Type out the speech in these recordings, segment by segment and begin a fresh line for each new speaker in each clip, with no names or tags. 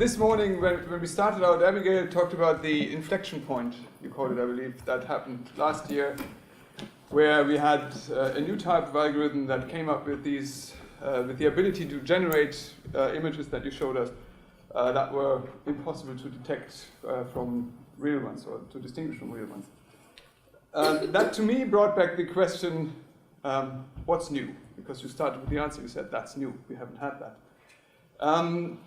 this morning, when we started out, Abigail talked about the inflection point, you called it, I believe, that happened last year, where we had a new type of algorithm that came up with these, with the ability to generate images that you showed us that were impossible to detect from real ones, or to distinguish from real ones. That to me brought back the question, what's new? Because you started with the answer, you said that's new, we haven't had that.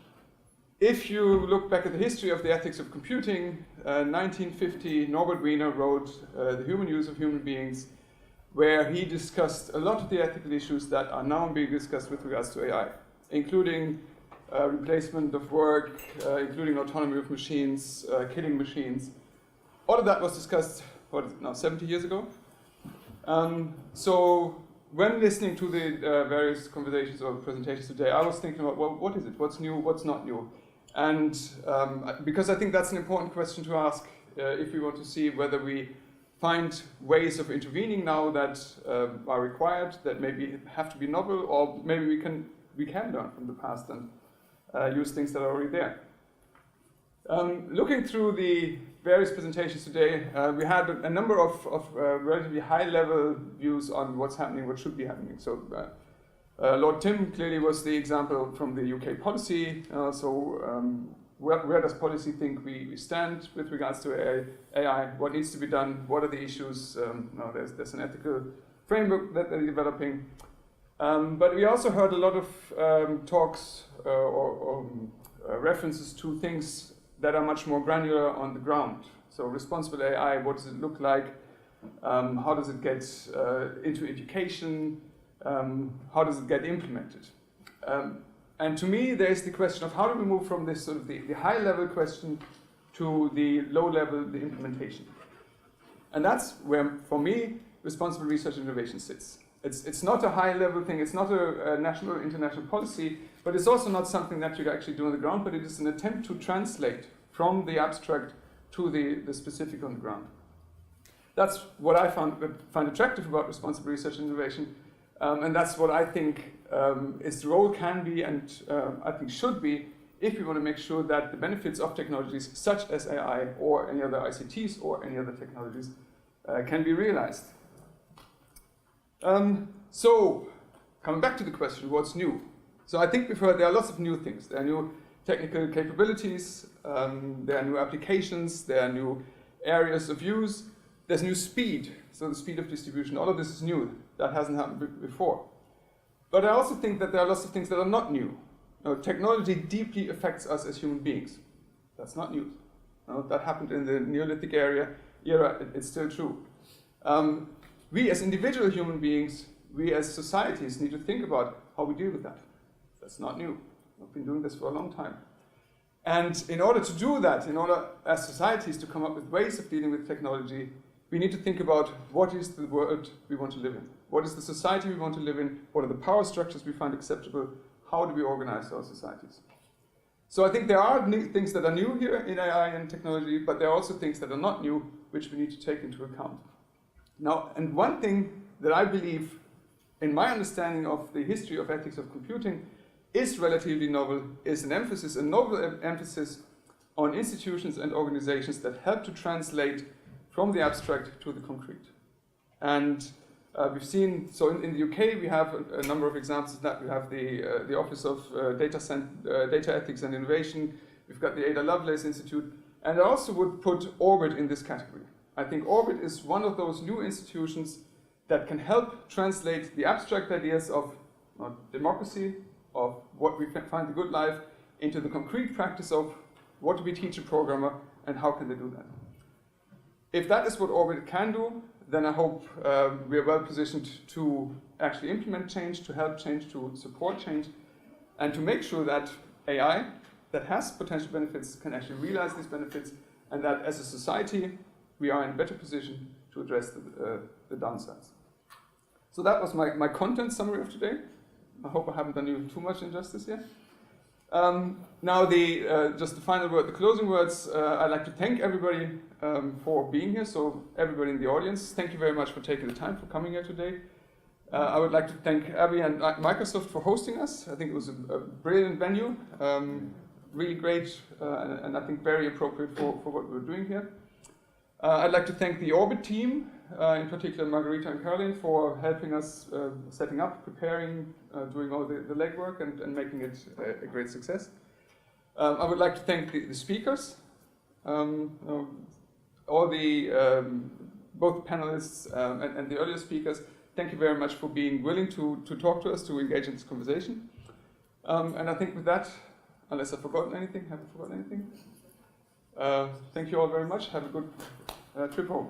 If you look back at the history of the ethics of computing, 1950, Norbert Wiener wrote The Human Use of Human Beings, where he discussed a lot of the ethical issues that are now being discussed with regards to AI, including replacement of work, including autonomy of machines, killing machines. All of that was discussed, what is it now, 70 years ago? So when listening to the various conversations or presentations today, I was thinking about, well, what is it? What's new? What's not new? And because I think that's an important question to ask if we want to see whether we find ways of intervening now that are required, that maybe have to be novel, or maybe we can learn from the past and use things that are already there. Looking through the various presentations today, we had a number of relatively high-level views on what's happening, what should be happening. So Lord Tim clearly was the example from the UK policy. Where does policy think we stand with regards to AI? What needs to be done? What are the issues? There's an ethical framework that they're developing. But we also heard a lot of talks or references to things that are much more granular on the ground. So responsible AI, what does it look like? How does it get into education? How does it get implemented? And to me, there's the question of how do we move from this sort of the high-level question to the low-level, the implementation. And that's where, for me, responsible research and innovation sits. It's not a high-level thing, it's not a national or international policy, but it's also not something that you actually do on the ground, but it is an attempt to translate from the abstract to the specific on the ground. That's what I find attractive about responsible research and innovation, and that's what I think its role can be and I think should be if we want to make sure that the benefits of technologies such as AI or any other ICTs or any other technologies can be realized. So, coming back to the question, what's new? So I think we've heard there are lots of new things. There are new technical capabilities, there are new applications, there are new areas of use, there's new speed, so the speed of distribution, all of this is new. That hasn't happened before. But I also think that there are lots of things that are not new. Technology deeply affects us as human beings. That's not new. That happened in the Neolithic era, it's still true. We as individual human beings, we as societies need to think about how we deal with that. That's not new. We've been doing this for a long time. And in order to do that, in order as societies to come up with ways of dealing with technology, we need to think about what is the world we want to live in? What is the society we want to live in? What are the power structures we find acceptable? How do we organize our societies? So I think there are things that are new here in AI and technology, but there are also things that are not new, which we need to take into account. Now, and one thing that I believe, in my understanding of the history of ethics of computing, is relatively novel, is a novel emphasis on institutions and organizations that help to translate from the abstract to the concrete. And we've seen, so in the UK, we have a number of examples of that. We have the Office of Data Ethics and Innovation. We've got the Ada Lovelace Institute. And I also would put Orbit in this category. I think Orbit is one of those new institutions that can help translate the abstract ideas of democracy, of what we find the good life, into the concrete practice of what do we teach a programmer and how can they do that. If that is what Orbit can do, then I hope we are well positioned to actually implement change, to help change, to support change, and to make sure that AI that has potential benefits can actually realize these benefits, and that as a society we are in a better position to address the downsides. So that was my content summary of today. I hope I haven't done you too much injustice here. Now, just the final word, the closing words. I'd like to thank everybody for being here. So everybody in the audience, thank you very much for taking the time for coming here today. I would like to thank Abby and Microsoft for hosting us. I think it was a brilliant venue. really great and I think very appropriate for what we're doing here. I'd like to thank the Orbit team, in particular Margarita and Caroline, for helping us setting up, preparing, doing all the legwork and making it a great success. I would like to thank the speakers, all the both panelists and the earlier speakers. Thank you very much for being willing to talk to us, to engage in this conversation. And I think with that, unless I've forgotten anything, haven't forgotten anything. Thank you all very much. Have a good trip home.